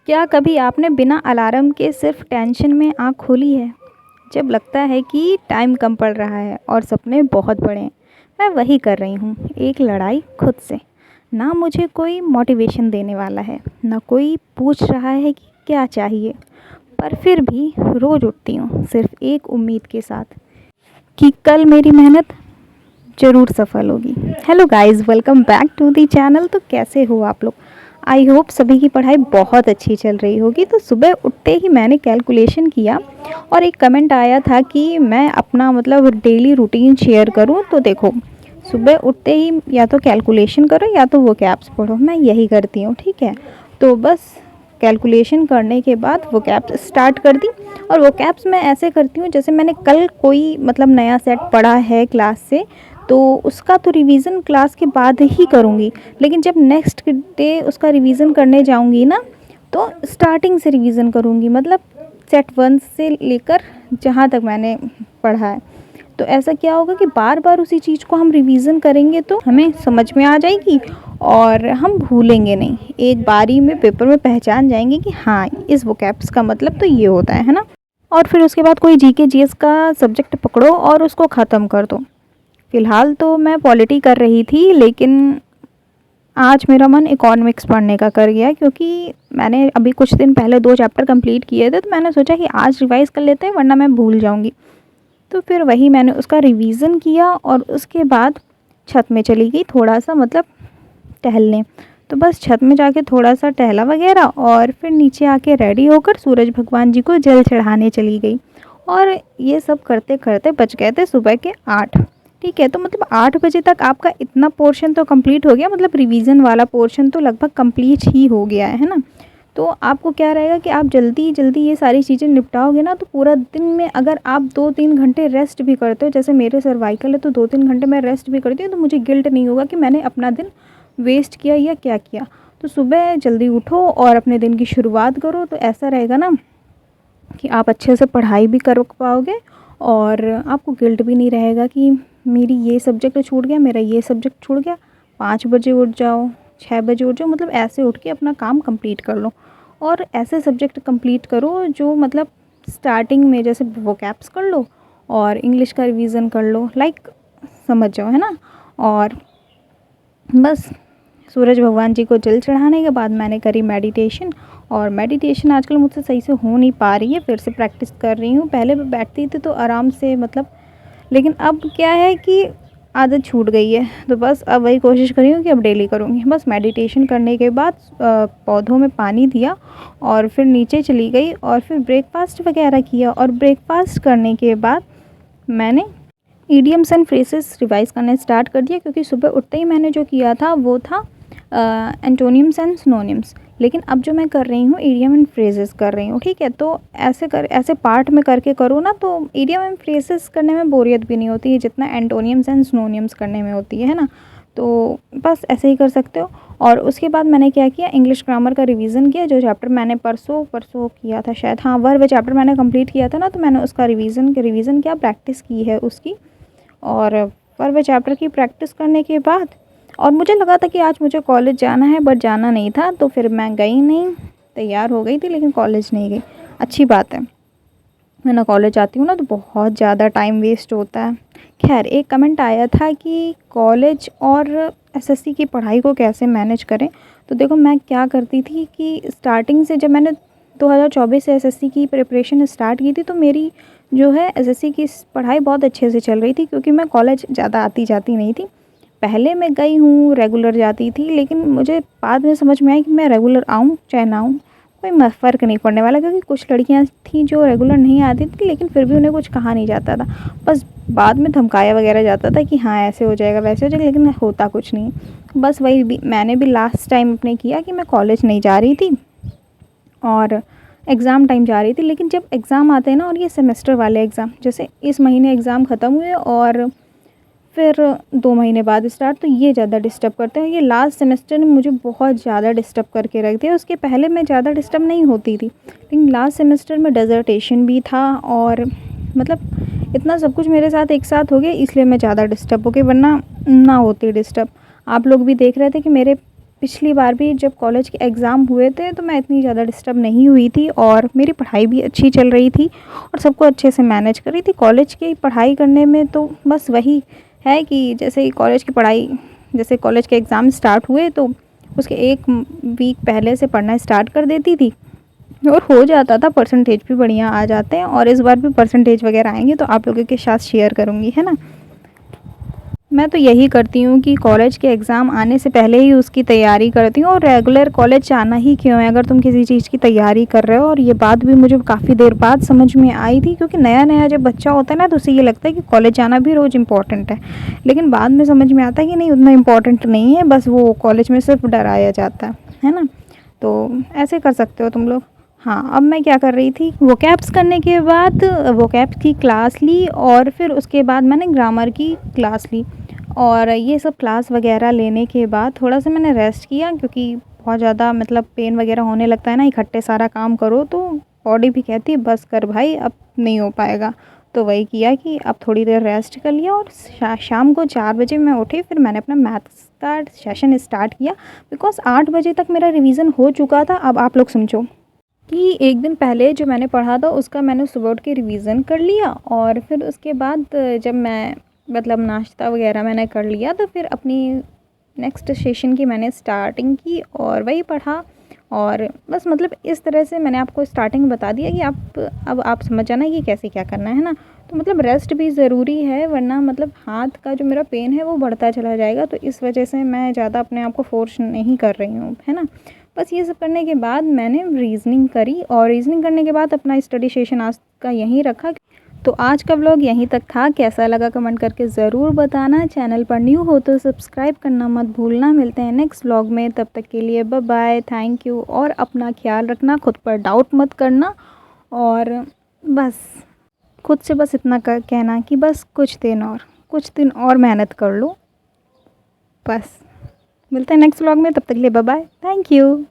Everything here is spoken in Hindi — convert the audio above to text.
क्या कभी आपने बिना अलार्म के सिर्फ टेंशन में आँख खोली है? जब लगता है कि टाइम कम पड़ रहा है और सपने बहुत बड़े हैं। मैं वही कर रही हूँ, एक लड़ाई खुद से। ना मुझे कोई मोटिवेशन देने वाला है, ना कोई पूछ रहा है कि क्या चाहिए। पर फिर भी रोज़ उठती हूँ सिर्फ एक उम्मीद के साथ कि कल मेरी मेहनत ज़रूर सफल होगी। Hello guys, welcome back to the channel. तो कैसे हो आप लोग? आई होप सभी की पढ़ाई बहुत अच्छी चल रही होगी। तो सुबह उठते ही मैंने कैलकुलेशन किया और एक कमेंट आया था कि मैं अपना मतलब डेली रूटीन शेयर करूं। तो देखो, सुबह उठते ही या तो कैलकुलेशन करो या तो वो कैप्स पढ़ो। मैं यही करती हूँ, ठीक है। तो बस कैलकुलेशन करने के बाद वो कैप्स स्टार्ट कर दी। और वो कैप्स मैं ऐसे करती हूँ जैसे मैंने कल कोई मतलब नया सेट पढ़ा है क्लास से, तो उसका तो रिवीजन क्लास के बाद ही करूँगी। लेकिन जब नेक्स्ट डे उसका रिवीजन करने जाऊँगी ना, तो स्टार्टिंग से रिवीजन करूँगी, मतलब सेट 1 से लेकर जहाँ तक मैंने पढ़ा है। तो ऐसा क्या होगा कि बार बार उसी चीज़ को हम रिवीजन करेंगे तो हमें समझ में आ जाएगी और हम भूलेंगे नहीं। एक बारी में पेपर में पहचान जाएंगे कि हाँ, इस वोकैब्स का मतलब तो ये होता है ना। और फिर उसके बाद कोई जीके जीएस का सब्जेक्ट पकड़ो और उसको ख़त्म कर दो। फ़िलहाल तो मैं पॉलिटी कर रही थी, लेकिन आज मेरा मन इकोनॉमिक्स पढ़ने का कर गया, क्योंकि मैंने अभी कुछ दिन पहले 2 चैप्टर कंप्लीट किए थे। तो मैंने सोचा कि आज रिवाइज़ कर लेते हैं, वरना मैं भूल जाऊंगी। तो फिर वही मैंने उसका रिवीज़न किया और उसके बाद छत में चली गई थोड़ा सा मतलब टहलने। तो बस छत में जाके थोड़ा सा टहला वगैरह और फिर नीचे आके रेडी होकर सूरज भगवान जी को जल चढ़ाने चली गई। और ये सब करते करते बज गए थे सुबह के 8। ठीक है, तो मतलब 8 बजे तक आपका इतना पोर्शन तो कंप्लीट हो गया, मतलब रिवीजन वाला पोर्शन तो लगभग कंप्लीट ही हो गया है ना। तो आपको क्या रहेगा कि आप जल्दी जल्दी ये सारी चीज़ें निपटाओगे ना, तो पूरा दिन में अगर आप 2-3 घंटे रेस्ट भी करते हो, जैसे मेरे सर्वाइकल है तो 2-3 घंटे मैं रेस्ट भी करती हूँ, तो मुझे गिल्ट नहीं होगा कि मैंने अपना दिन वेस्ट किया या क्या किया। तो सुबह जल्दी उठो और अपने दिन की शुरुआत करो, तो ऐसा रहेगा ना कि आप अच्छे से पढ़ाई भी कर पाओगे और आपको गिल्ट भी नहीं रहेगा कि मेरी ये सब्जेक्ट छूट गया, मेरा ये सब्जेक्ट छूट गया। 5 बजे उठ जाओ, 6 बजे उठ जाओ, मतलब ऐसे उठ के अपना काम कंप्लीट कर लो। और ऐसे सब्जेक्ट कंप्लीट करो जो मतलब स्टार्टिंग में, जैसे वोकैब्स कर लो और इंग्लिश का रिवीजन कर लो, लाइक समझ जाओ, है ना। और बस सूरज भगवान जी को जल चढ़ाने के बाद मैंने करी मेडिटेशन। और मेडिटेशन आजकल मुझसे सही से हो नहीं पा रही है, फिर से प्रैक्टिस कर रही हूँ। पहले मैं बैठती थी तो आराम से मतलब, लेकिन अब क्या है कि आदत छूट गई है। तो बस अब वही कोशिश कर रही हूँ कि अब डेली करूँगी। बस मेडिटेशन करने के बाद पौधों में पानी दिया और फिर नीचे चली गई और फिर ब्रेकफास्ट वगैरह किया। और ब्रेकफास्ट करने के बाद मैंने ईडियम्स एंड फ्रेजेस रिवाइज करना स्टार्ट कर दिया, क्योंकि सुबह उठते ही मैंने जो किया था वो था एंटोनियम्स एंड सिनोनिम्स। लेकिन अब जो मैं कर रही हूँ ईडियम एंड फ्रेजेस कर रही हूँ, ठीक है। तो ऐसे पार्ट में करके करो ना, तो ईडियम एंड फ्रेजेस करने में बोरियत भी नहीं होती है जितना एंटोनियम्स एंड सिनोनिम्स करने में होती है ना। तो बस ऐसे ही कर सकते हो। और उसके बाद मैंने क्या किया, इंग्लिश ग्रामर का रिवीजन किया। जो चैप्टर मैंने परसों परसों किया था शायद, हाँ, वर्ब चैप्टर मैंने कंप्लीट किया था ना, तो मैंने उसका रिवीजन किया, प्रैक्टिस की है उसकी। और वर्ब चैप्टर की प्रैक्टिस करने के बाद, और मुझे लगा था कि आज मुझे कॉलेज जाना है, बट जाना नहीं था, तो फिर मैं गई नहीं। तैयार हो गई थी लेकिन कॉलेज नहीं गई। अच्छी बात है, मैं ना कॉलेज जाती हूँ ना तो बहुत ज़्यादा टाइम वेस्ट होता है। खैर, एक कमेंट आया था कि कॉलेज और एसएससी की पढ़ाई को कैसे मैनेज करें। तो देखो, मैं क्या करती थी कि स्टार्टिंग से जब मैंने 2024 से एसएससी की प्रिपरेशन स्टार्ट की थी, तो मेरी जो है एसएससी की पढ़ाई बहुत अच्छे से चल रही थी, क्योंकि मैं कॉलेज ज़्यादा आती जाती नहीं थी। पहले मैं गई हूँ, रेगुलर जाती थी, लेकिन मुझे बाद में समझ में आया कि मैं रेगुलर आऊँ चाहे ना आऊँ, कोई फ़र्क नहीं पड़ने वाला। क्योंकि कुछ लड़कियाँ थीं जो रेगुलर नहीं आती थी, लेकिन फिर भी उन्हें कुछ कहा नहीं जाता था। बस बाद में धमकाया वगैरह जाता था कि हाँ, ऐसे हो जाएगा वैसे हो जाएगा, लेकिन होता कुछ नहीं। बस वही मैंने भी लास्ट टाइम अपने किया कि मैं कॉलेज नहीं जा रही थी और एग्ज़ाम टाइम जा रही थी। लेकिन जब एग्ज़ाम आते हैं ना, और ये सेमेस्टर वाले एग्ज़ाम, जैसे इस महीने एग्ज़ाम ख़त्म हुए और फिर 2 महीने बाद स्टार्ट, तो ये ज़्यादा डिस्टर्ब करते हैं। ये लास्ट सेमेस्टर ने मुझे बहुत ज़्यादा डिस्टर्ब करके रख दिया। उसके पहले मैं ज़्यादा डिस्टर्ब नहीं होती थी, लेकिन लास्ट सेमेस्टर में डिसर्टेशन भी था और मतलब इतना सब कुछ मेरे साथ एक साथ हो गया, इसलिए मैं ज़्यादा डिस्टर्ब हो गई, वरना ना होती डिस्टर्ब। आप लोग भी देख रहे थे कि मेरे पिछली बार भी जब कॉलेज के एग्ज़ाम हुए थे तो मैं इतनी ज़्यादा डिस्टर्ब नहीं हुई थी और मेरी पढ़ाई भी अच्छी चल रही थी और सबको अच्छे से मैनेज कर रही थी। कॉलेज की पढ़ाई करने में तो बस वही है कि जैसे ही कॉलेज की पढ़ाई, जैसे कॉलेज के एग्ज़ाम स्टार्ट हुए तो उसके 1 वीक पहले से पढ़ना स्टार्ट कर देती थी और हो जाता था, परसेंटेज भी बढ़िया आ जाते हैं और इस बार भी परसेंटेज वगैरह आएँगे तो आप लोगों के साथ शेयर करूँगी, है ना। मैं तो यही करती हूँ कि कॉलेज के एग्ज़ाम आने से पहले ही उसकी तैयारी करती हूँ और रेगुलर कॉलेज जाना ही क्यों है अगर तुम किसी चीज़ की तैयारी कर रहे हो। और ये बात भी मुझे काफ़ी देर बाद समझ में आई थी, क्योंकि नया-नया जब बच्चा होता है ना तो उसे ये लगता है कि कॉलेज जाना भी रोज़ इम्पोर्टेंट है। लेकिन बाद में समझ में आता है कि नहीं, उतना इम्पोर्टेंट नहीं है, बस वो कॉलेज में सिर्फ डराया जाता है ना। तो ऐसे कर सकते हो तुम लोग। हाँ, अब मैं क्या कर रही थी, वोकैब्स करने के बाद वोकैब्स की क्लास ली और फिर उसके बाद मैंने ग्रामर की क्लास ली और ये सब क्लास वगैरह लेने के बाद थोड़ा-सा मैंने रेस्ट किया, क्योंकि बहुत ज़्यादा मतलब पेन वगैरह होने लगता है ना इकट्ठे सारा काम करो तो बॉडी भी कहती है बस कर भाई, अब नहीं हो पाएगा। तो वही किया कि अब थोड़ी देर रेस्ट कर लिया और शाम को 4 बजे मैं उठी, फिर मैंने अपना मैथ्स का सेशन स्टार्ट किया। बिकॉज़ 8 बजे तक मेरा रिवीजन हो चुका था। अब आप लोग समझो कि 1 दिन पहले जो मैंने पढ़ा था उसका मैंने सुबह उठ के रिवीजन कर लिया और फिर उसके बाद जब मैं मतलब नाश्ता वगैरह मैंने कर लिया तो फिर अपनी नेक्स्ट सेशन की मैंने स्टार्टिंग की और वही पढ़ा। और बस मतलब इस तरह से मैंने आपको स्टार्टिंग बता दिया कि अब आप समझ जाना कि कैसे क्या करना है ना। तो मतलब रेस्ट भी ज़रूरी है, वरना मतलब हाथ का जो मेरा पेन है वो बढ़ता चला जाएगा। तो इस वजह से मैं ज़्यादा अपने आप को फ़ोर्स नहीं कर रही हूँ, है ना। बस ये सब करने के बाद मैंने रीज़निंग करी और रीज़निंग करने के बाद अपना स्टडी सेशन आज का यहीं रखा। तो आज का व्लॉग यहीं तक था। कैसा लगा कमेंट करके ज़रूर बताना। चैनल पर न्यू हो तो सब्सक्राइब करना मत भूलना। मिलते हैं नेक्स्ट व्लॉग में, तब तक के लिए बाय बाय, थैंक यू। और अपना ख्याल रखना, खुद पर डाउट मत करना और बस खुद से बस इतना कहना कि बस कुछ दिन और मेहनत कर लो। बस मिलते हैं नेक्स्ट व्लॉग में, तब तक के लिए बाय बाय, थैंक यू।